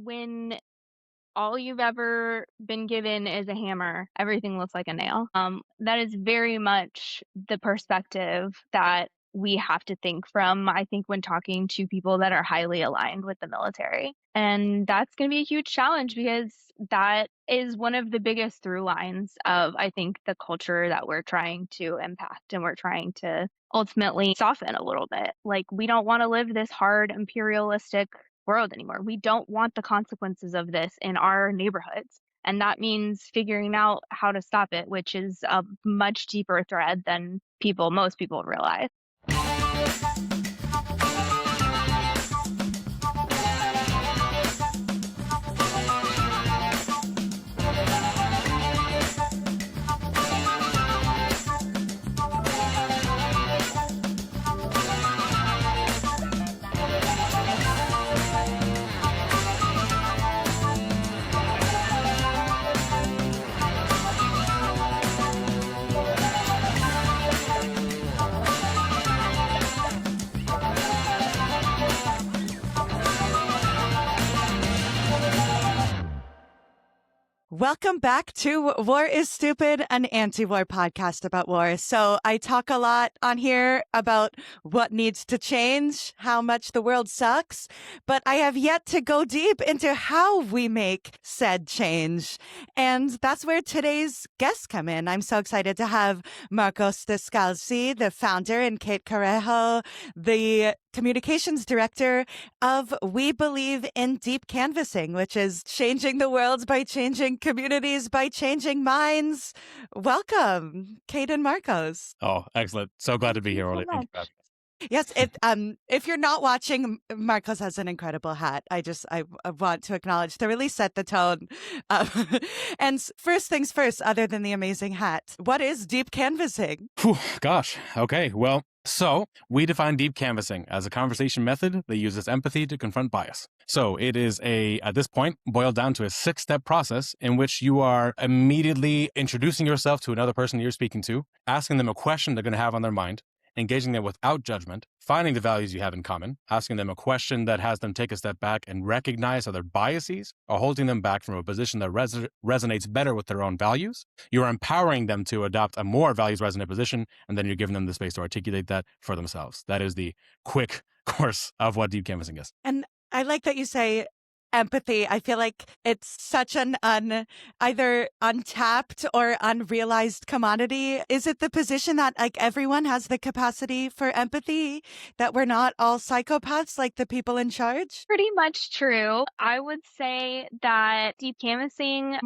when all you've ever been given is a hammer, everything looks like a nail. That is very much the perspective that we have to think from, I think, when talking to people that are highly aligned with the military. And that's going to be a huge challenge because that is one of the biggest through lines of, I think, the culture that we're trying to impact and we're trying to ultimately soften a little bit. Like, we don't want to live this hard imperialistic world anymore. We don't want the consequences of this in our neighborhoods. And that means figuring out how to stop it, which is a much deeper thread than most people realize. Welcome back to War is Stupid, an anti-war podcast about war. So I talk a lot on here about what needs to change, how much the world sucks, but I have yet to go deep into how we make said change. And that's where today's guests come in. I'm so excited to have Marcos Descalzi, the founder, and Cate Carrejo, the communications director of We Believe in Deep Canvassing, which is changing the world by changing communities, by changing minds. Welcome, Cate and Marcos. Oh, excellent. So glad to be here, Orli. Thank you for having us. Yes, if you're not watching, Marcos has an incredible hat. I want to acknowledge to really set the tone. And first things first, other than the amazing hat, what is deep canvassing? Whew, gosh. Okay. Well, so we define deep canvassing as a conversation method that uses empathy to confront bias. So it is at this point, boiled down to a 6-step process in which you are immediately introducing yourself to another person you're speaking to, asking them a question they're going to have on their mind, engaging them without judgment, finding the values you have in common, asking them a question that has them take a step back and recognize how their biases are holding them back from a position that resonates better with their own values. You're empowering them to adopt a more values-resonant position, and then you're giving them the space to articulate that for themselves. That is the quick course of what deep canvassing is. And I like that you say empathy. I feel like it's such an either untapped or unrealized commodity. Is it the position that like everyone has the capacity for empathy, that we're not all psychopaths like the people in charge? Pretty much true. I would say that deep canvassing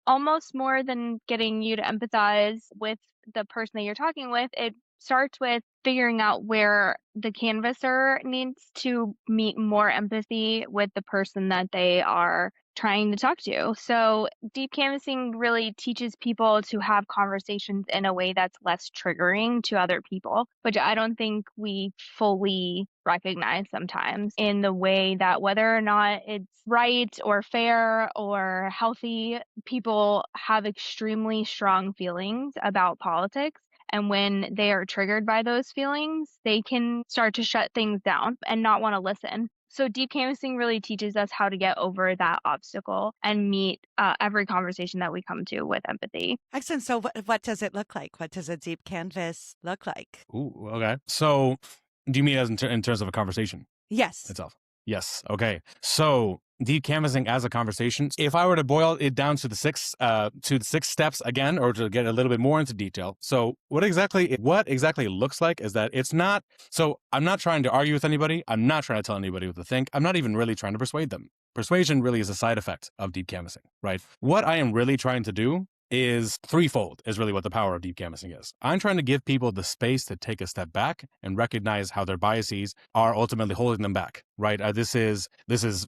almost more than getting you to empathize with the person that you're talking with, it starts with figuring out where the canvasser needs to meet more empathy with the person that they are trying to talk to. So deep canvassing really teaches people to have conversations in a way that's less triggering to other people, which I don't think we fully recognize sometimes, in the way that whether or not it's right or fair or healthy, people have extremely strong feelings about politics. And when they are triggered by those feelings, they can start to shut things down and not want to listen. So deep canvassing really teaches us how to get over that obstacle and meet every conversation that we come to with empathy. Excellent. So what does it look like? What does a deep canvas look like? Ooh, okay. So do you mean as in terms of a conversation? Yes. Itself? Yes. Okay. So deep canvassing as a conversation, if I were to boil it down to the six steps again, or to get a little bit more into detail. So what exactly it looks like is that it's not, so I'm not trying to argue with anybody. I'm not trying to tell anybody what to think. I'm not even really trying to persuade them. Persuasion really is a side effect of deep canvassing, right? What I am really trying to do is threefold, is really what the power of deep canvassing is. I'm trying to give people the space to take a step back and recognize how their biases are ultimately holding them back, right? This is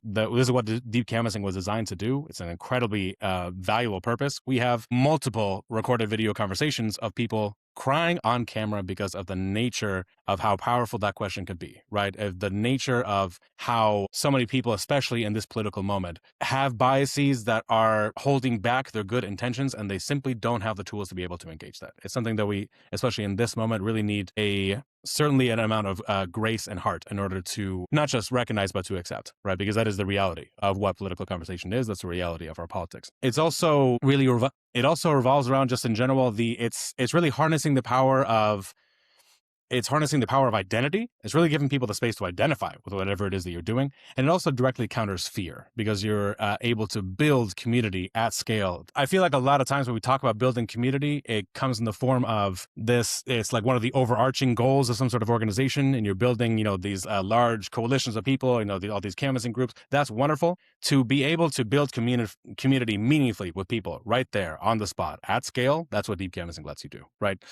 what deep canvassing was designed to do. It's an incredibly valuable purpose. We have multiple recorded video conversations of people crying on camera because of the nature of how powerful that question could be, right? The nature of how so many people, especially in this political moment, have biases that are holding back their good intentions, and they simply don't have the tools to be able to engage that. It's something that we, especially in this moment, really need a certainly an amount of grace and heart in order to not just recognize, but to accept, right? Because that is the reality of what political conversation is. That's the reality of our politics. It's also really, it also revolves around just in general, it's really harnessing the power of identity. It's really giving people the space to identify with whatever it is that you're doing. And it also directly counters fear because you're able to build community at scale. I feel like a lot of times when we talk about building community, it comes in the form of this. It's like one of the overarching goals of some sort of organization, and you're building, these large coalitions of people, all these canvassing groups. That's wonderful. To be able to build community meaningfully with people right there on the spot at scale, that's what deep canvassing lets you do, right?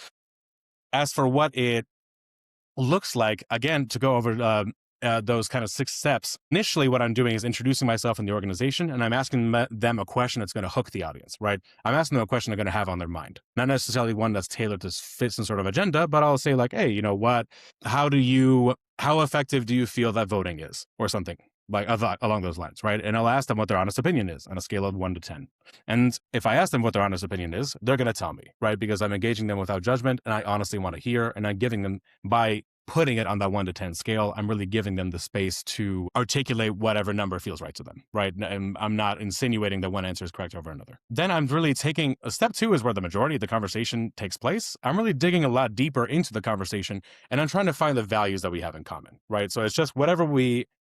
As for what it looks like, again, to go over those kind of 6 steps. Initially, what I'm doing is introducing myself in the organization, and I'm asking them a question that's going to hook the audience, right? I'm asking them a question they're going to have on their mind. Not necessarily one that's tailored to fit some sort of agenda, but I'll say like, hey, you know what? How effective do you feel that voting is? Or something like along those lines, right? And I'll ask them what their honest opinion is on a scale of 1 to 10. And if I ask them what their honest opinion is, they're going to tell me, right? Because I'm engaging them without judgment, and I honestly want to hear, and I'm giving them, by putting it on that 1 to 10 scale, I'm really giving them the space to articulate whatever number feels right to them, right? And I'm not insinuating that one answer is correct over another. Then I'm really taking step 2 is where the majority of the conversation takes place. I'm really digging a lot deeper into the conversation, and I'm trying to find the values that we have in common, right? So it's just whatever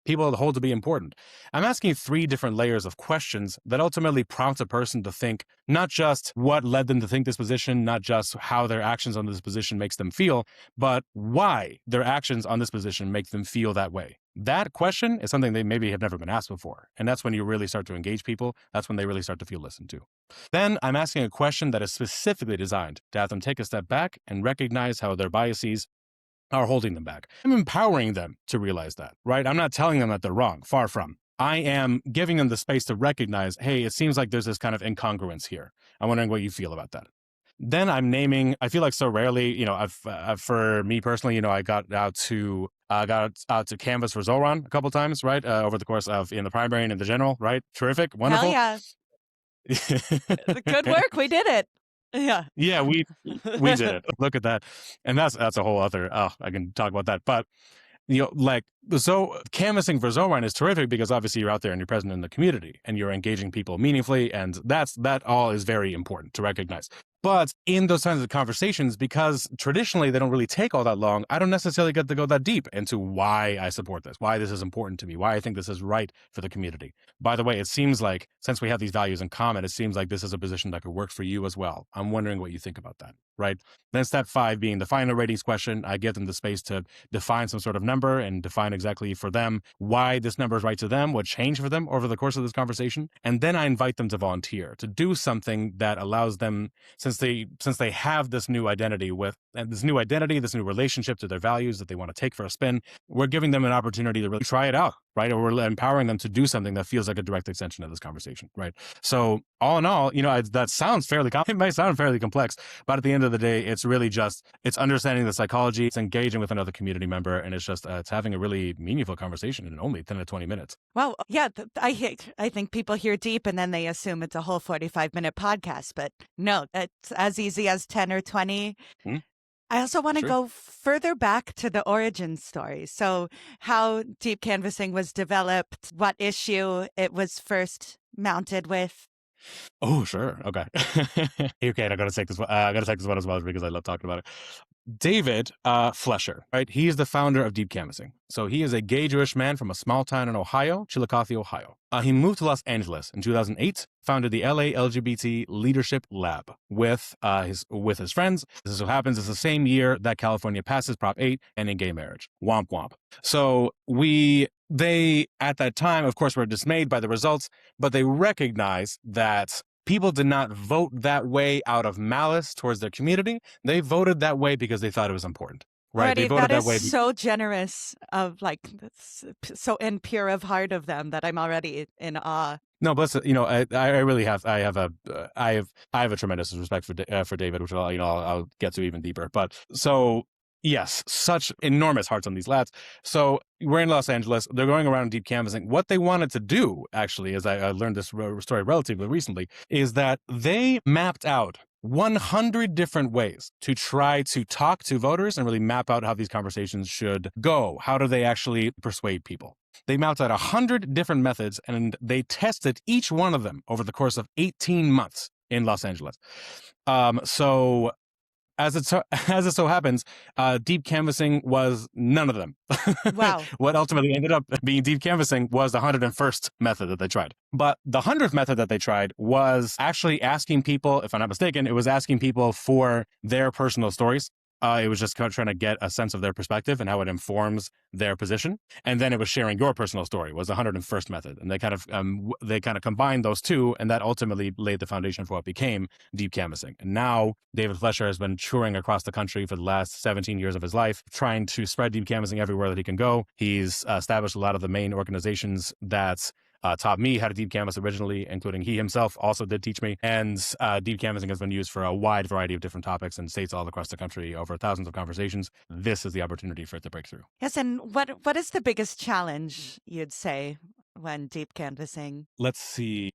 people hold to be important. I'm asking 3 different layers of questions that ultimately prompt a person to think not just what led them to think this position, not just how their actions on this position makes them feel, but why their actions on this position make them feel that way. That question is something they maybe have never been asked before. And that's when you really start to engage people. That's when they really start to feel listened to. Then I'm asking a question that is specifically designed to have them take a step back and recognize how their biases are holding them back. I'm empowering them to realize that, right? I'm not telling them that they're wrong, far from. I am giving them the space to recognize, hey, it seems like there's this kind of incongruence here. I'm wondering what you feel about that. Then I'm naming, I feel like so rarely, for me personally, I got out to canvas for Zoran a couple times, right? Over the course of in the primary and in the general, right? Terrific, wonderful. Hell yeah. Good work. We did it. Yeah. Yeah, we did it. Look at that. And that's a whole other, I can talk about that. But, so canvassing for Zoran is terrific because obviously you're out there and you're present in the community and you're engaging people meaningfully. And that all is very important to recognize. But in those kinds of conversations, because traditionally they don't really take all that long, I don't necessarily get to go that deep into why I support this, why this is important to me, why I think this is right for the community. By the way, it seems like since we have these values in common, it seems like this is a position that could work for you as well. I'm wondering what you think about that, right? Then step 5 being the final ratings question, I give them the space to define some sort of number and define exactly for them why this number is right to them, what changed for them over the course of this conversation. And then I invite them to volunteer, to do something that allows them, since they have this new identity this new relationship to their values that they want to take for a spin, we're giving them an opportunity to really try it out, right? Or we're empowering them to do something that feels like a direct extension of this conversation, right? So all in all, that sounds it might sound fairly complex, but at the end of the day, it's really just, it's understanding the psychology, it's engaging with another community member, and it's just, it's having a really meaningful conversation in only 10 to 20 minutes. Well, yeah, I think people hear deep and then they assume it's a whole 45-minute podcast, but no, it's as easy as 10 or 20. I also want to go further back to the origin story. So how deep canvassing was developed, what issue it was first mounted with. Oh, sure. Okay. Okay, I gotta take this one. As well because I love talking about it. David Flesher, right? He is the founder of Deep Canvassing. So he is a gay Jewish man from a small town in Ohio, Chillicothe, Ohio. He moved to Los Angeles in 2008, founded the LA LGBT Leadership Lab with his friends. This so happens it's the same year that California passes Prop 8 ending gay marriage. Womp womp. So they at that time, of course, were dismayed by the results, but they recognized that people did not vote that way out of malice towards their community. They voted that way because they thought it was important. Right. They voted that way. So generous of so and pure of heart of them that I'm already in awe. No, but I really have. I have a tremendous respect for David, which I'll get to even deeper. But so yes, such enormous hearts on these lads. So we're in Los Angeles. They're going around deep canvassing. What they wanted to do, actually, as I learned this story relatively recently, is that they mapped out 100 different ways to try to talk to voters and really map out how these conversations should go. How do they actually persuade people? They mapped out 100 different methods, and they tested each one of them over the course of 18 months in Los Angeles. So as it so happens, deep canvassing was none of them. Wow. What ultimately ended up being deep canvassing was the 101st method that they tried. But the 100th method that they tried was actually asking people, if I'm not mistaken, it was asking people for their personal stories. It was just kind of trying to get a sense of their perspective and how it informs their position. And then it was sharing your personal story was the 101st method. And they kind of combined those two, and that ultimately laid the foundation for what became deep canvassing. And now David Flesher has been touring across the country for the last 17 years of his life, trying to spread deep canvassing everywhere that he can go. He's established a lot of the main organizations that taught me how to deep canvas originally, including he himself also did teach me. And deep canvassing has been used for a wide variety of different topics in states all across the country, over thousands of conversations. This is the opportunity for it to break through. Yes, and what is the biggest challenge, you'd say, when deep canvassing? Let's see.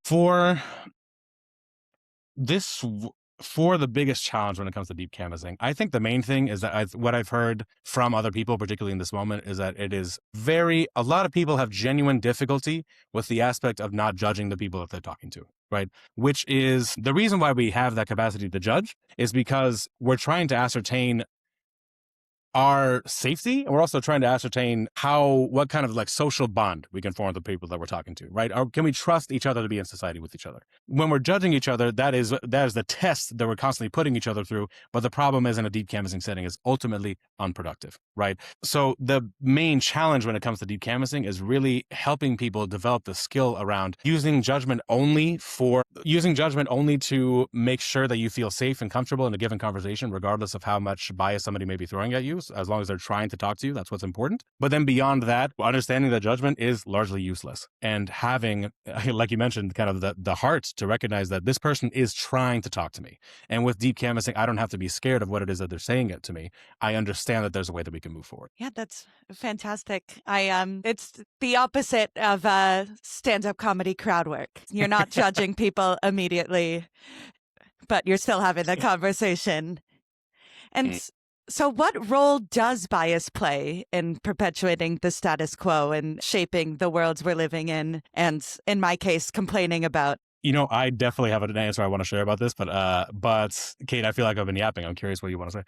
For the biggest challenge when it comes to deep canvassing, I think the main thing is that what I've heard from other people, particularly in this moment, is that a lot of people have genuine difficulty with the aspect of not judging the people that they're talking to, right? Which is the reason why we have that capacity to judge, is because we're trying to ascertain our safety, and we're also trying to ascertain what kind of like social bond we can form with the people that we're talking to, right? Or can we trust each other to be in society with each other? When we're judging each other, that is the test that we're constantly putting each other through. But the problem is, in a deep canvassing setting, is ultimately unproductive, right? So the main challenge when it comes to deep canvassing is really helping people develop the skill around using judgment only to make sure that you feel safe and comfortable in a given conversation, regardless of how much bias somebody may be throwing at you. As long as they're trying to talk to you, that's what's important. But then beyond that, understanding that judgment is largely useless, and having, like you mentioned, kind of the heart to recognize that this person is trying to talk to me. And with deep canvassing, I don't have to be scared of what it is that they're saying it to me. I understand that there's a way that we can move forward. Yeah, that's fantastic. It's the opposite of stand-up comedy crowd work. You're not judging people immediately, but you're still having the conversation. And so what role does bias play in perpetuating the status quo and shaping the worlds we're living in, and in my case, complaining about? I definitely have an answer I want to share about this, but Cate, I feel like I've been yapping. I'm curious what you want to say.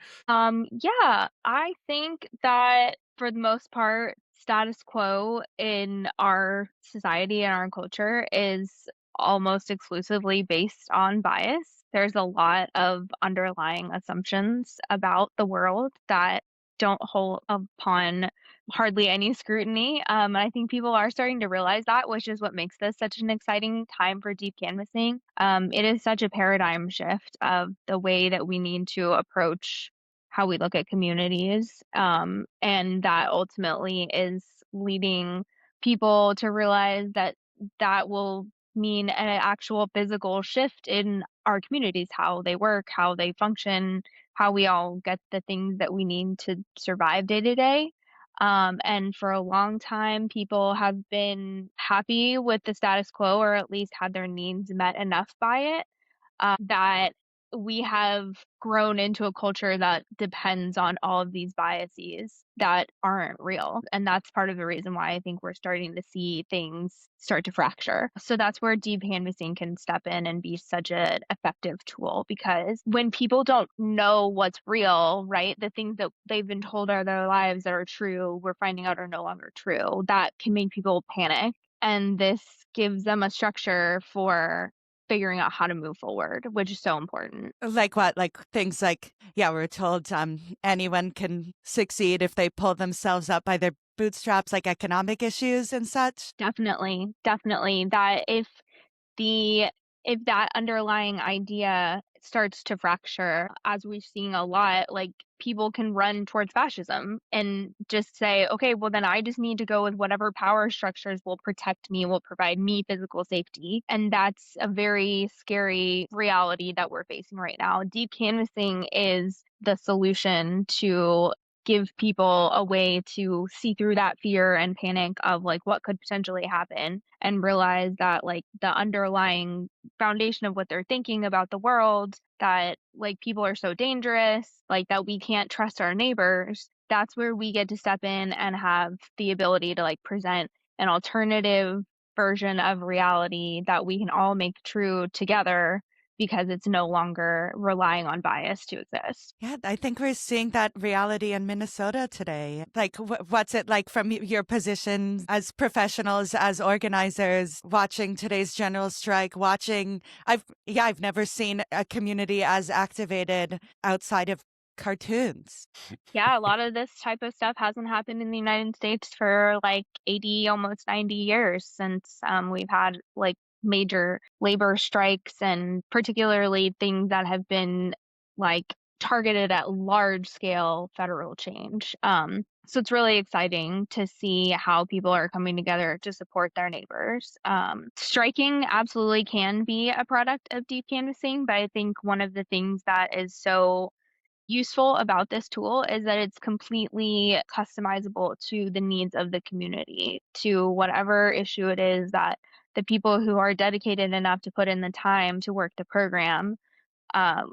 Yeah, I think that for the most part, status quo in our society and our culture is almost exclusively based on bias. There's a lot of underlying assumptions about the world that don't hold upon hardly any scrutiny. And I think people are starting to realize that, which is what makes this such an exciting time for deep canvassing. It is such a paradigm shift of the way that we need to approach how we look at communities. And that ultimately is leading people to realize that that will mean an actual physical shift in our communities, how they work, how they function, how we all get the things that we need to survive day to day. And for a long time, people have been happy with the status quo, or at least had their needs met enough by it, that we have grown into a culture that depends on all of these biases that aren't real. And that's part of the reason why I think we're starting to see things start to fracture. So that's where deep canvassing can step in and be such an effective tool, because when people don't know what's real, right, the things that they've been told are their lives that are true, we're finding out are no longer true. That can make people panic. And this gives them a structure for figuring out how to move forward, which is so important. Like what? Like things like, yeah, we're told anyone can succeed if they pull themselves up by their bootstraps, like economic issues and such. Definitely. That if that underlying idea starts to fracture, as we've seen a lot, like people can run towards fascism and just say, okay, well then I just need to go with whatever power structures will protect me, will provide me physical safety. And that's a very scary reality that we're facing right now. Deep canvassing is the solution to give people a way to see through that fear and panic of like what could potentially happen, and realize that like the underlying foundation of what they're thinking about the world that like people are so dangerous, like that we can't trust our neighbors, that's where we get to step in and have the ability to like present an alternative version of reality that we can all make true together because it's no longer relying on bias to exist. Yeah, I think we're seeing that reality in Minnesota today. Like, what's it like from your position as professionals, as organizers, watching today's general strike, I've never seen a community as activated outside of cartoons. Yeah, a lot of this type of stuff hasn't happened in the United States for like 80, almost 90 years since we've had like major labor strikes and particularly things that have been like targeted at large scale federal change. So it's really exciting to see how people are coming together to support their neighbors. Striking absolutely can be a product of deep canvassing, but I think one of the things that is so useful about this tool is that it's completely customizable to the needs of the community, to whatever issue it is that the people who are dedicated enough to put in the time to work the program, um,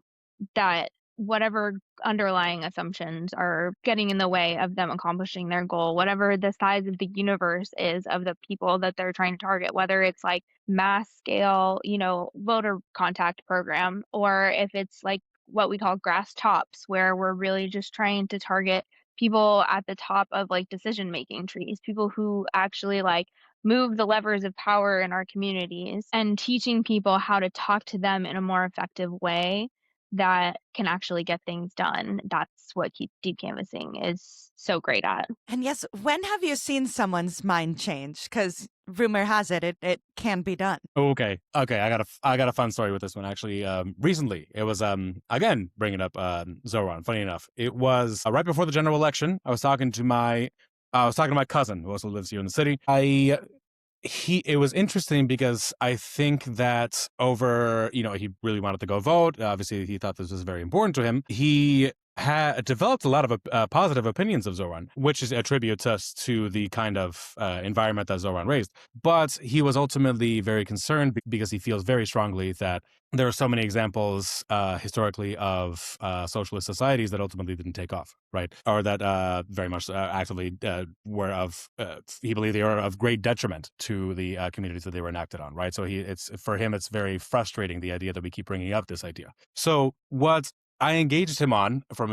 that whatever underlying assumptions are getting in the way of them accomplishing their goal, whatever the size of the universe is of the people that they're trying to target, whether it's like mass scale, voter contact program, or if it's like what we call grass tops, where we're really just trying to target people at the top of like decision making trees, people who actually like move the levers of power in our communities, and teaching people how to talk to them in a more effective way that can actually get things done. That's what deep canvassing is so great at. And yes, when have you seen someone's mind change? Because rumor has it can be done. Okay. I got a fun story with this one actually. Recently, it was again bringing up Zoran. Funny enough, it was right before the general election. I was talking to my cousin who also lives here in the city. It was interesting because I think that he really wanted to go vote. Obviously, he thought this was very important to him. He had developed a lot of positive opinions of Zoran, which is a tribute to the kind of environment that Zoran raised. But he was ultimately very concerned because he feels very strongly that there are so many examples historically of socialist societies that ultimately didn't take off, right? Or that very much actively were he believed they were of great detriment to the communities that they were enacted on, right? So for him, it's very frustrating, the idea that we keep bringing up this idea. So what I engaged him on from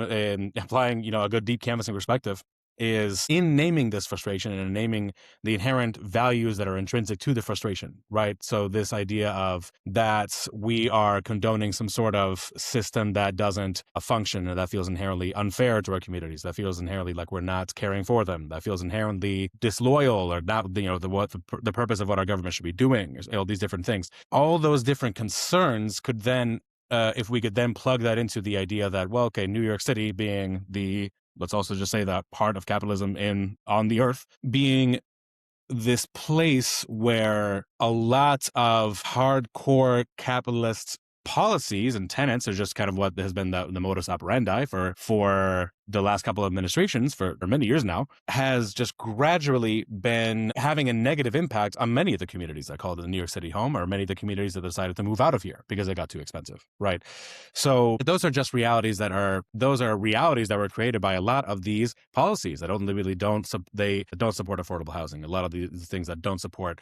applying, a good deep canvassing perspective is in naming this frustration and in naming the inherent values that are intrinsic to the frustration, right? So this idea of that we are condoning some sort of system that doesn't function and that feels inherently unfair to our communities, that feels inherently like we're not caring for them, that feels inherently disloyal or not, the purpose of what our government should be doing, all these different things. All those different concerns could then if we could then plug that into the idea that, well, okay, New York City being let's also just say that part of capitalism on the earth, being this place where a lot of hardcore capitalist policies and tenets are just kind of what has been the modus operandi for the last couple of administrations for many years now, has just gradually been having a negative impact on many of the communities that call it the New York City home, or many of the communities that decided to move out of here because it got too expensive, right? So those are just realities that were created by a lot of these policies that ultimately don't support affordable housing, a lot of these things that don't support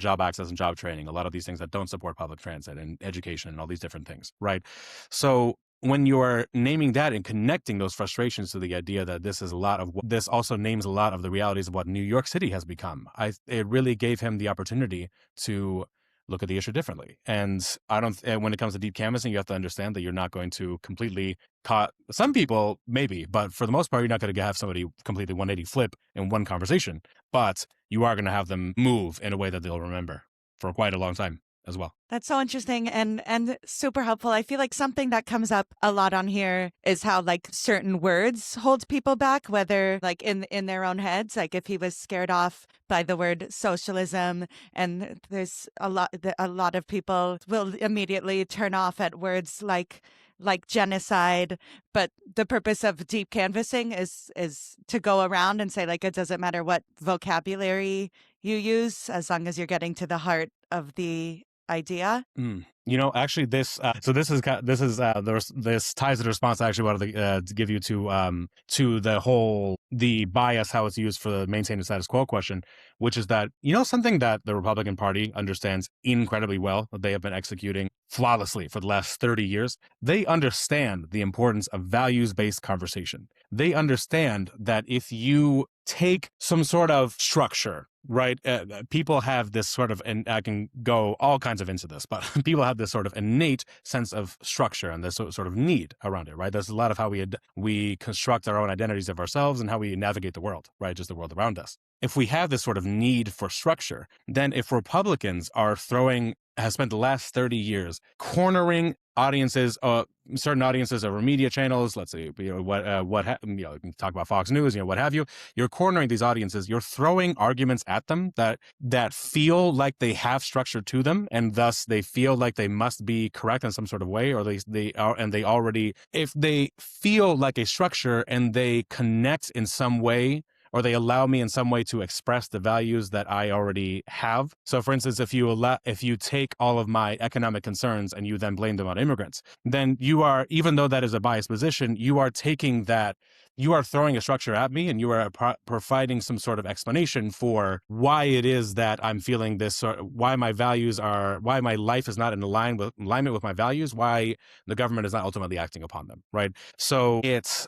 job access and job training, a lot of these things that don't support public transit and education and all these different things, right? So when you're naming that and connecting those frustrations to the idea that this also names a lot of the realities of what New York City has become, it really gave him the opportunity to look at the issue differently. And when it comes to deep canvassing, you have to understand that you're not going to completely some people maybe, but for the most part, you're not going to have somebody completely 180 flip in one conversation, but you are going to have them move in a way that they'll remember for quite a long time as well. That's so interesting and super helpful. I feel like something that comes up a lot on here is how like certain words hold people back, whether like in their own heads, like if he was scared off by the word socialism, and there's a lot of people will immediately turn off at words like genocide, but the purpose of deep canvassing is to go around and say like it doesn't matter what vocabulary you use as long as you're getting to the heart of the idea? Actually, this this ties to the response I actually wanted to give you to the bias, how it's used for the maintain the status quo question, which is that something that the Republican Party understands incredibly well, that they have been executing flawlessly for the last 30 years. They understand the importance of values-based conversation. They understand that if you take some sort of structure, right? People have this sort of, and I can go all kinds of into this, but people have this sort of innate sense of structure and this sort of need around it, right? There's a lot of how we construct our own identities of ourselves and how we navigate the world, right? Just the world around us. If we have this sort of need for structure, then if Republicans have spent the last 30 years cornering audiences, certain audiences over media channels, let's say, you can talk about Fox News, what have you. You're cornering these audiences. You're throwing arguments at them that feel like they have structure to them, and thus they feel like they must be correct in some sort of way, or they are, and they already, if they feel like a structure and they connect in some way, or they allow me in some way to express the values that I already have. So for instance, if you take all of my economic concerns and you then blame them on immigrants, then you are, even though that is a biased position, you are taking that, you are throwing a structure at me, and you are providing some sort of explanation for why it is that I'm feeling this, or why my life is not in alignment with my values, why the government is not ultimately acting upon them, right? So it's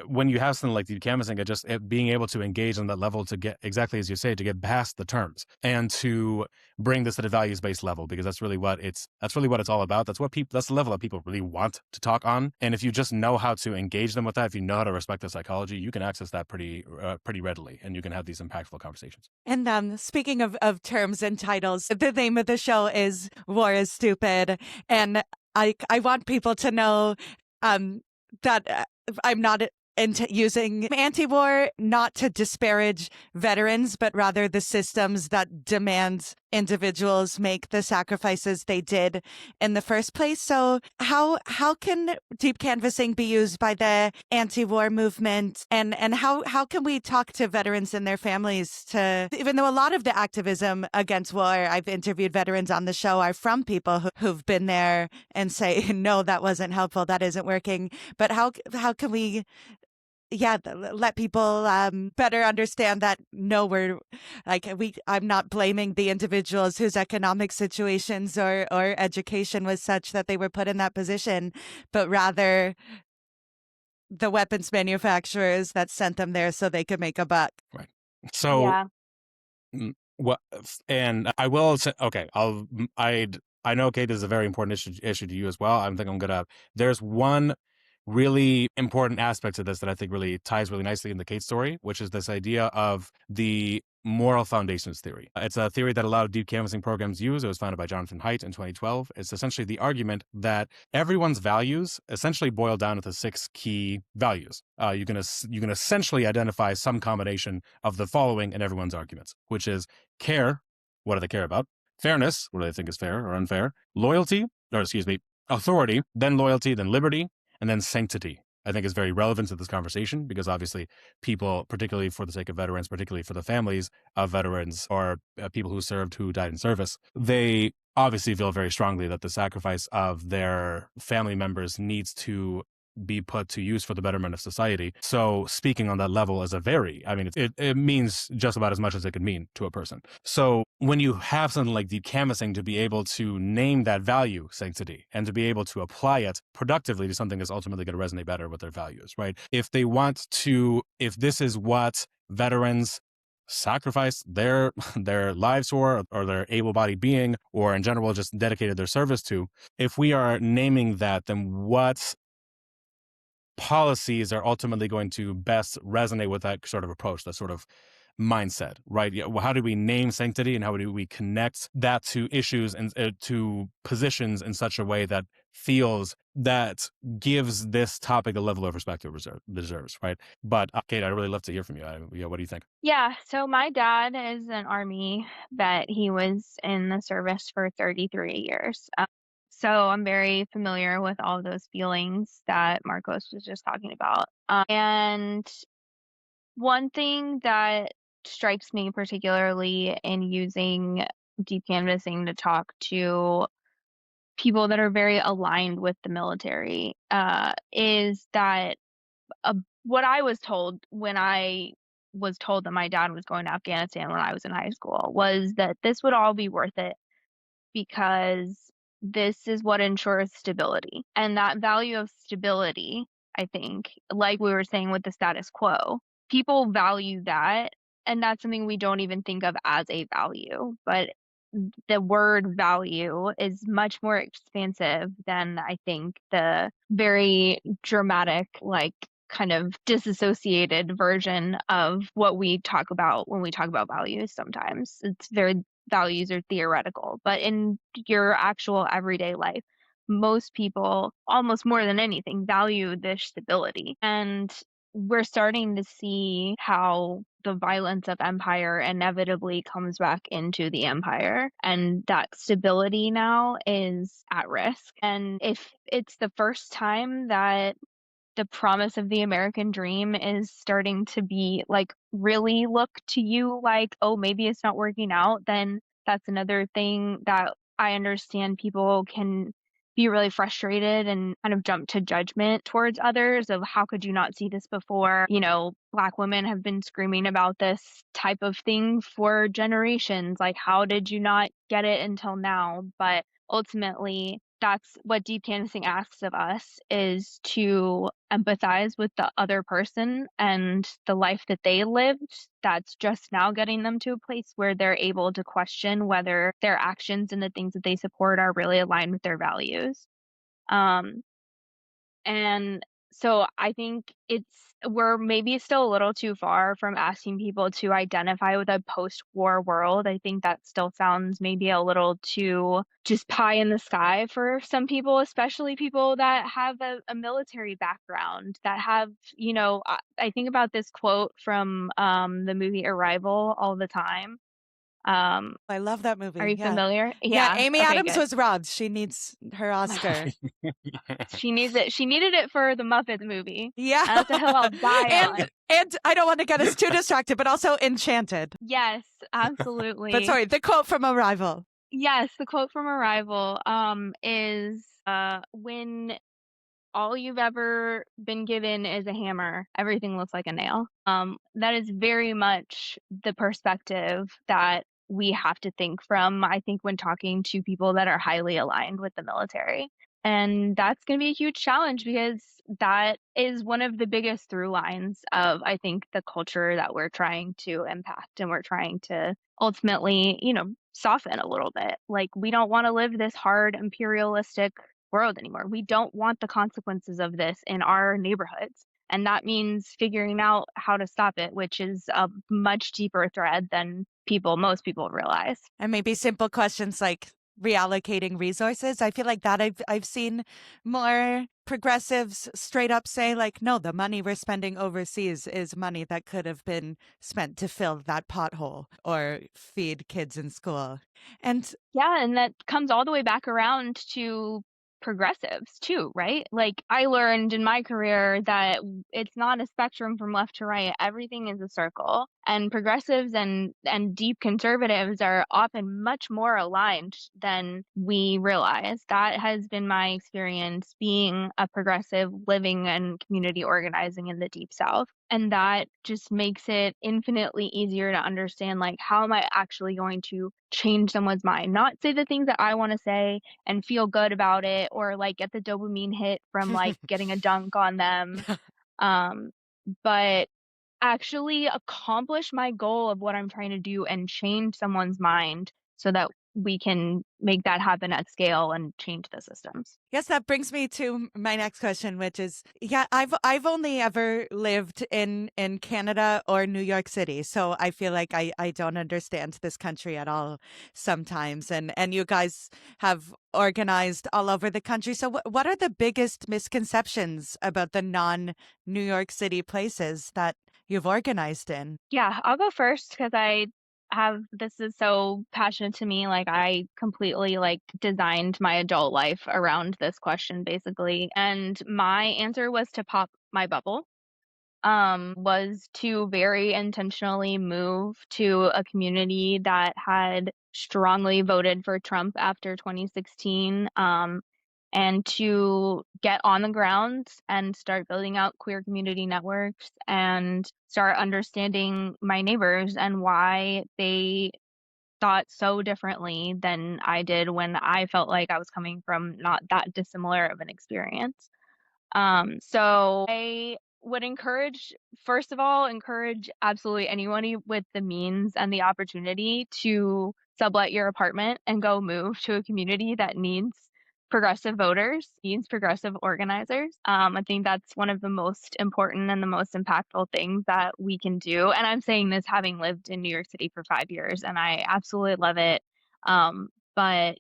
when you have something like the canvassing, being able to engage on that level to get, exactly as you say, to get past the terms and to bring this to the values-based level, because that's really what it's all about. That's the level that people really want to talk on. And if you just know how to engage them with that, if you know how to respect their psychology, you can access that pretty readily, and you can have these impactful conversations. And speaking of terms and titles, the name of the show is War is Stupid, and I want people to know that I'm not into using anti-war not to disparage veterans, but rather the systems that demand individuals make the sacrifices they did in the first place. So how can deep canvassing be used by the anti-war movement, and how can we talk to veterans and their families to, even though a lot of the activism against war, I've interviewed veterans on the show, are from people who've been there and say, no, that wasn't helpful, that isn't working. But how can we let people better understand that I'm not blaming the individuals whose economic situations or education was such that they were put in that position, but rather the weapons manufacturers that sent them there so they could make a buck. Right. So Yeah. what? And I will say, okay, I know, Kate, this is a very important issue to you as well. There's one really important aspect of this that I think really ties really nicely in the Cate story, which is this idea of the moral foundations theory. It's a theory that a lot of deep canvassing programs use. It was founded by Jonathan Haidt in 2012. It's essentially the argument that everyone's values essentially boil down to 6 key values. You can essentially identify some combination of the following in everyone's arguments, which is care. What do they care about? Fairness. What do they think is fair or unfair? Authority, then loyalty, then liberty, and then sanctity. I think is very relevant to this conversation, because obviously people, particularly for the sake of veterans, particularly for the families of veterans or people who died in service, they obviously feel very strongly that the sacrifice of their family members needs to be put to use for the betterment of society. So speaking on that level it means just about as much as it could mean to a person. So when you have something like deep canvassing, to be able to name that value, sanctity, and to be able to apply it productively to something that's ultimately going to resonate better with their values, right? If this is what veterans sacrificed their lives for, or their able-bodied being, or in general just dedicated their service to, if we are naming that, then what policies are ultimately going to best resonate with that sort of approach, that sort of mindset, right? How do we name sanctity, and how do we connect that to issues and to positions in such a way that that gives this topic a level of respect it deserves, right? But Kate, I'd really love to hear from you. What do you think? Yeah, so my dad is an Army vet. He was in the service for 33 years. So I'm very familiar with all of those feelings that Marcos was just talking about. And one thing that strikes me particularly in using deep canvassing to talk to people that are very aligned with the military, is that what I was told when I was told that my dad was going to Afghanistan when I was in high school was that this would all be worth it because this is what ensures stability. And that value of stability, I think, like we were saying with the status quo, people value that. And that's something we don't even think of as a value. But the word value is much more expansive than I think the very dramatic, like kind of disassociated version of what we talk about when we talk about values sometimes. It's very values are theoretical, but in your actual everyday life, most people, almost more than anything, value this stability. And we're starting to see how the violence of empire inevitably comes back into the empire, and that stability now is at risk. And if it's the first time that the promise of the American dream is starting to be like really look to you like, oh, maybe it's not working out, then that's another thing that I understand people can be really frustrated and kind of jump to judgment towards others of how could you not see this before? You know, Black women have been screaming about this type of thing for generations. Like, how did you not get it until now? But ultimately, that's what deep canvassing asks of us, is to empathize with the other person and the life that they lived that's just now getting them to a place where they're able to question whether their actions and the things that they support are really aligned with their values. Um, and so I think we're maybe still a little too far from asking people to identify with a post-war world. I think that still sounds maybe a little too just pie in the sky for some people, especially people that have a military background, that have, you know, I think about this quote from the movie Arrival all the time. I love that Are movie. you Yeah. familiar? Yeah. Yeah. Amy Okay, Adams good. was robbed. She needs her Oscar. She needs it. She needed it for the Muppet movie. Yeah. And that's a hill I'll die on. And I don't want to get us too distracted, but also Enchanted. Yes, But absolutely. sorry, the quote from Arrival. Yes, the quote from Arrival is when all you've ever been given is a hammer, everything looks like a nail. That is very much the perspective that we have to think from, I think, when talking to people that are highly aligned with the military. And that's going to be a huge challenge because that is one of the biggest through lines of, I think, the culture that we're trying to impact and we're trying to ultimately, you know, soften a little bit. Like, we don't want to live this hard imperialistic world anymore. We don't want the consequences of this in our neighborhoods. And that means figuring out how to stop it, which is a much deeper thread than most people realize. And maybe simple questions like reallocating resources. I feel like that I've seen more progressives straight up say like, no, the money we're spending overseas is money that could have been spent to fill that pothole or feed kids in school. And Yeah, and that comes all the way back around to progressives too, right? Like, I learned in my career that it's not a spectrum from left to right. Everything is a circle. And progressives and deep conservatives are often much more aligned than we realize. That has been my experience being a progressive, living and community organizing in the Deep South. And that just makes it infinitely easier to understand, like, how am I actually going to change someone's mind? Not say the things that I want to say and feel good about it, or like get the dopamine hit from like getting a dunk on them. Um, but actually accomplish my goal of what I'm trying to do and change someone's mind so that we can make that happen at scale and change the systems. yes, that brings me to my next question, which is, yeah, I've only ever lived in Canada or New York City, so I feel like I don't understand this country at all sometimes. And you guys have organized all over the country. So what are the biggest misconceptions about the non-New York City places that you've organized in? Yeah, I'll go first because this is so passionate to me. Like, I completely like designed my adult life around this question basically. And my answer was to pop my bubble. Was to very intentionally move to a community that had strongly voted for Trump after 2016, and to get on the ground and start building out queer community networks and start understanding my neighbors and why they thought so differently than I did when I felt like I was coming from not that dissimilar of an experience. So I would encourage, first of all, encourage absolutely anyone with the means and the opportunity to sublet your apartment and go move to a community that needs progressive voters, needs progressive organizers. I think that's one of the most important and the most impactful things that we can do. And I'm saying this having lived in New York City for 5 years, and I absolutely love it. But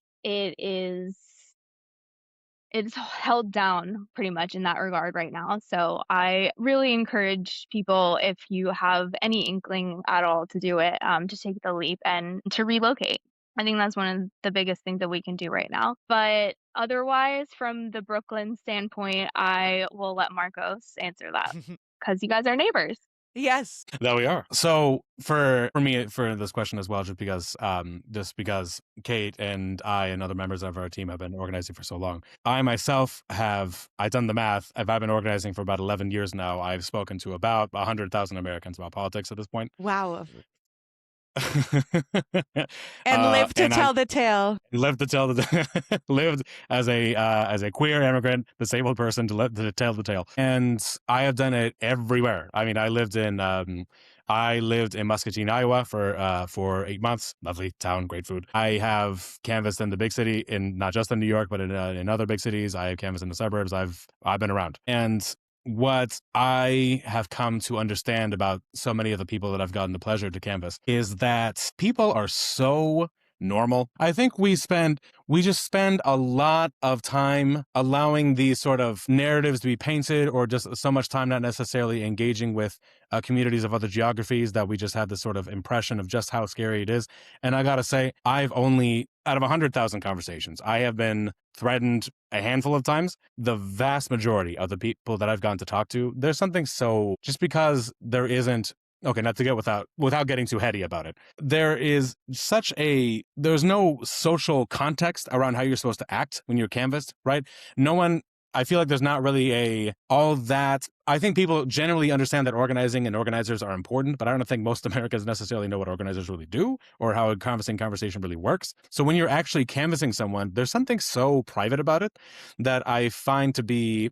it's held down pretty much in that regard right now. So I really encourage people, if you have any inkling at all to do it, to take the leap and to relocate. I think that's one of the biggest things that we can do right now. But otherwise, from the Brooklyn standpoint, I will let Marcos answer that because you guys are neighbors. Yes. There we are. So for me, for this question as well, just because Cate and I and other members of our team have been organizing for so long. I myself I've done the math. I've been organizing for about 11 years now. I've spoken to about 100,000 Americans about politics at this point. Wow. And live to tell the tale. Lived to tell the lived as a queer immigrant, disabled person to tell the tale, and I have done it everywhere. I mean, I lived in Muscatine, Iowa for 8 months. Lovely town, great food. I have canvassed in the big city, in not just in New York, but in other big cities. I have canvassed in the suburbs. I've been around, and what I have come to understand about so many of the people that I've gotten the pleasure to canvass is that people are so normal. I think we just spend a lot of time allowing these sort of narratives to be painted, or just so much time not necessarily engaging with communities of other geographies, that we just have this sort of impression of just how scary it is. And I gotta say, I've only, out of 100,000 conversations, I have been threatened a handful of times. The vast majority of the people that I've gotten to talk to, there's something so, just because there isn't, okay, not to get without getting too heady about it, there's no social context around how you're supposed to act when you're canvassed, right? I feel like there's not really all that. I think people generally understand that organizing and organizers are important, but I don't think most Americans necessarily know what organizers really do or how a conversation really works. So when you're actually canvassing someone, there's something so private about it that I find to be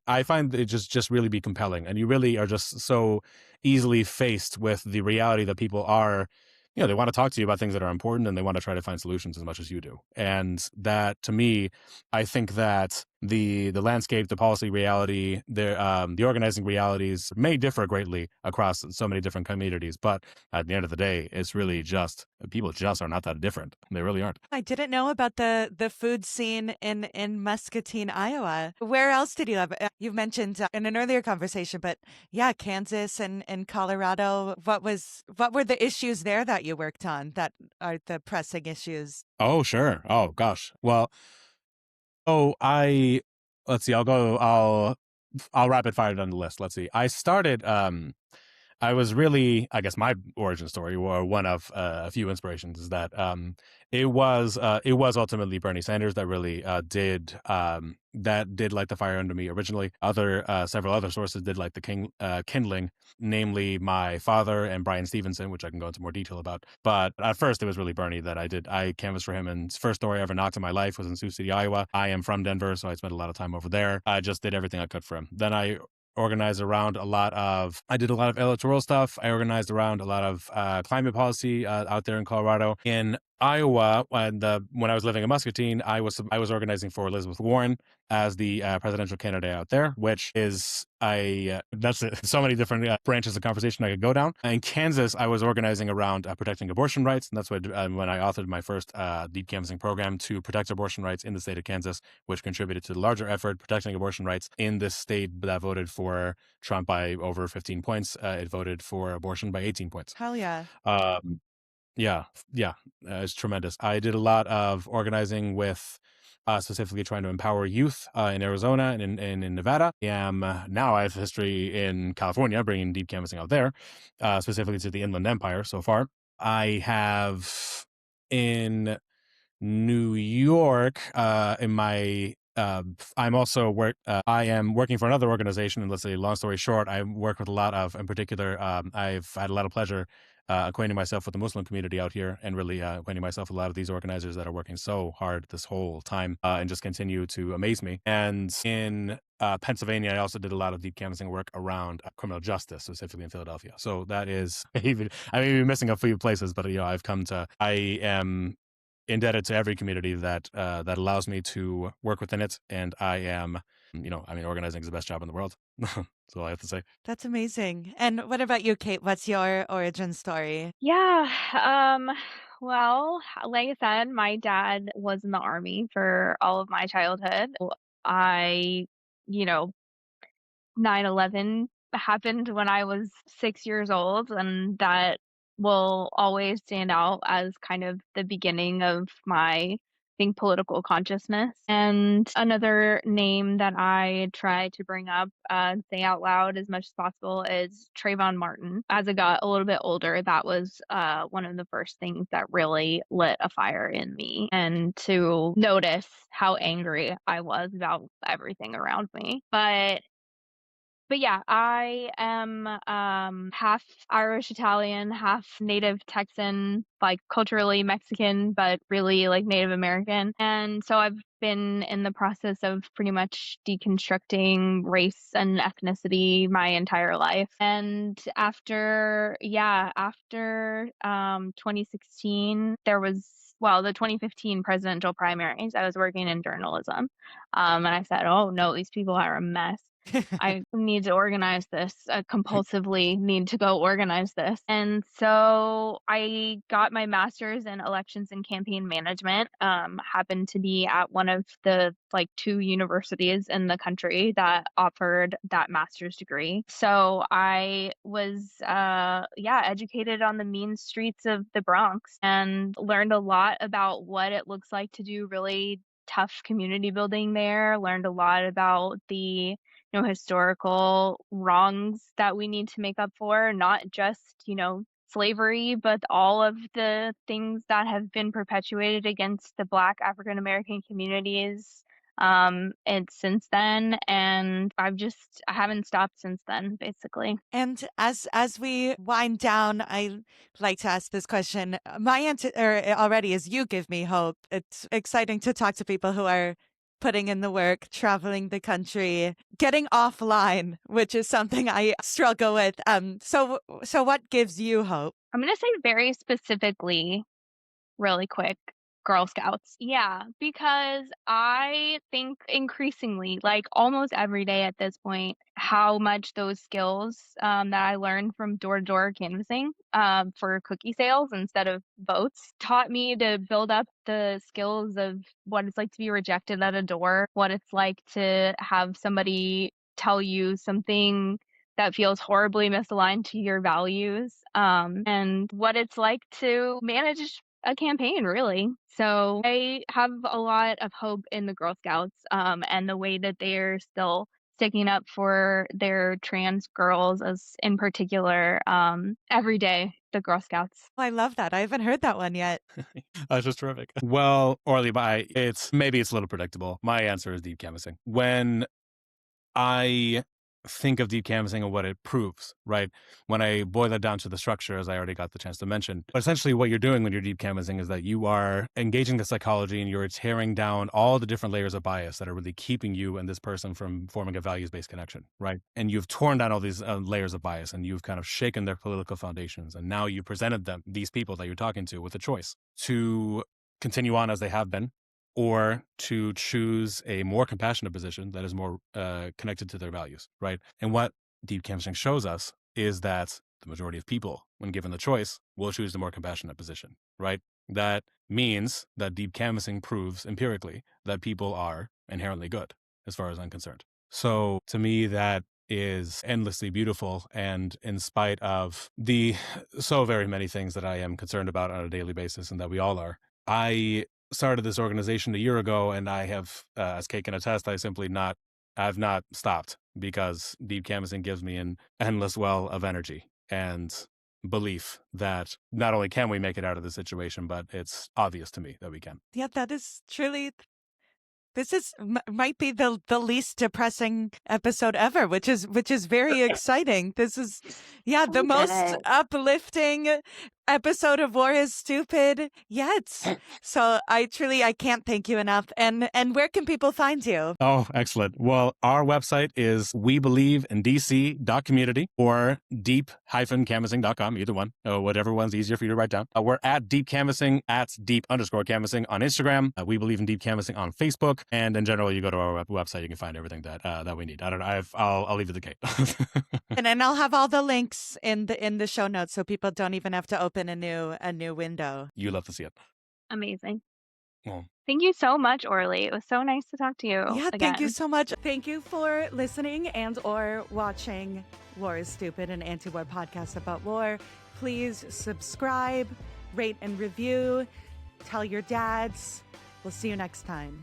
I find it just really be compelling, and you really are just so easily faced with the reality that people are, they want to talk to you about things that are important, and they want to try to find solutions as much as you do. And that, to me, I think that the landscape, the policy reality, the organizing realities may differ greatly across so many different communities, but at the end of the day, it's really just, people just are not that different. They really aren't. I didn't know about the food scene in Muscatine, Iowa. Where else did you have? You've mentioned in an earlier conversation, but yeah, Kansas and Colorado. What were the issues there that you worked on that are the pressing issues? Oh, sure. Oh, gosh. Well, let's see, I'll rapid fire down the list. Let's see. I was really, I guess my origin story, or one of a few inspirations, is that it was ultimately Bernie Sanders that really did light the fire under me originally. Several other sources did light the kindling, namely my father and Brian Stevenson, which I can go into more detail about. But at first, it was really Bernie that I canvassed for him, and his first door I ever knocked in my life was in Sioux City, Iowa. I am from Denver, so I spent a lot of time over there. I just did everything I could for him. Then I organized around I did a lot of electoral stuff. I organized around a lot of climate policy out there in Colorado. In Iowa, when I was living in Muscatine, I was organizing for Elizabeth Warren as the presidential candidate out there, which is that's so many different branches of conversation I could go down. In Kansas, I was organizing around protecting abortion rights, and that's when I authored my first deep canvassing program to protect abortion rights in the state of Kansas, which contributed to the larger effort protecting abortion rights in this state that voted for Trump by over 15 points. It voted for abortion by 18 points. Hell yeah. Yeah, it's tremendous. I did a lot of organizing with specifically trying to empower youth in Arizona and in Nevada. Now I have history in California, bringing deep canvassing out there, specifically to the Inland Empire so far. I have in New York, in my I'm also I am working for another organization, and let's say, long story short, I work with a lot of, in particular, I've had a lot of pleasure acquainting myself with the Muslim community out here, and really acquainting myself with a lot of these organizers that are working so hard this whole time, and just continue to amaze me. And in Pennsylvania, I also did a lot of deep canvassing work around criminal justice, specifically in Philadelphia. So that is even, I may be missing a few places, but I am indebted to every community that that allows me to work within it, and I am, organizing is the best job in the world. That's all I have to say. That's amazing. And what about you, Kate? What's your origin story? Yeah, well, like I said, my dad was in the army for all of my childhood. I, you know, 9/11 happened when I was 6 years old, and that will always stand out as kind of the beginning of my, I think, political consciousness. And another name that I try to bring up, say out loud as much as possible is Trayvon Martin. As I got a little bit older, that was one of the first things that really lit a fire in me, and to notice how angry I was about everything around me. But yeah, I am half Irish Italian, half native Texan, like culturally Mexican, but really like Native American. And so I've been in the process of pretty much deconstructing race and ethnicity my entire life. And after 2016, there was, well, the 2015 presidential primaries, I was working in journalism. And I said, oh no, these people are a mess. I need to organize this. I compulsively need to go organize this. And so I got my master's in elections and campaign management. Happened to be at one of the like 2 universities in the country that offered that master's degree. So I was educated on the mean streets of the Bronx and learned a lot about what it looks like to do really tough community building there. Learned a lot about the historical wrongs that we need to make up for, not just, slavery, but all of the things that have been perpetuated against the Black African American communities. And since then, and I haven't stopped since then, basically. And as we wind down, I like to ask this question. My answer already is you give me hope. It's exciting to talk to people who are putting in the work, traveling the country, getting offline, which is something I struggle with. So what gives you hope? I'm going to say very specifically, really quick, Girl Scouts. Yeah, because I think increasingly, like almost every day at this point, how much those skills that I learned from door-to-door canvassing for cookie sales instead of votes taught me to build up the skills of what it's like to be rejected at a door, what it's like to have somebody tell you something that feels horribly misaligned to your values, and what it's like to manage a campaign, really. So I have a lot of hope in the Girl Scouts, and the way that they're still sticking up for their trans girls, as in particular, every day, the Girl Scouts. I love that. I haven't heard that one yet. That's just terrific. Well, Orly, it's a little predictable. My answer is deep canvassing. When I think of deep canvassing and what it proves, right? When I boil that down to the structure, as I already got the chance to mention, but essentially what you're doing when you're deep canvassing is that you are engaging the psychology and you're tearing down all the different layers of bias that are really keeping you and this person from forming a values-based connection, right? And you've torn down all these layers of bias, and you've kind of shaken their political foundations. And now you presented them, these people that you're talking to, with a choice to continue on as they have been, or to choose a more compassionate position that is more connected to their values, right? And what deep canvassing shows us is that the majority of people, when given the choice, will choose the more compassionate position, right? That means that deep canvassing proves empirically that people are inherently good, as far as I'm concerned. So to me, that is endlessly beautiful. And in spite of the so very many things that I am concerned about on a daily basis, and that we all are, I started this organization a year ago, and I have, as Kate can attest, I've not stopped, because deep canvassing gives me an endless well of energy. And belief that not only can we make it out of the situation, but it's obvious to me that we can. Yeah, that is truly. This is might be the least depressing episode ever, which is very exciting. This is, yeah, the most uplifting episode of War is Stupid yet. So I can't thank you enough. And where can people find you? Oh, excellent. Well, our website is webelieveindc.community or deep-canvassing.com, either one, whatever one's easier for you to write down. We're at Deep Canvassing, at Deep_Canvassing on Instagram. We Believe in Deep Canvassing on Facebook. And in general, you go to our website, you can find everything that we need. I don't know. I'll leave it to Kate. And then I'll have all the links in the show notes, so people don't even have to open a new window. You love to see it. Amazing. Well, thank you so much, Orli. It was so nice to talk to you. Yeah, again. Thank you so much. Thank you for listening and or watching War is Stupid, an anti-war podcast about war. Please subscribe, rate and review, tell your dads. We'll see you next time.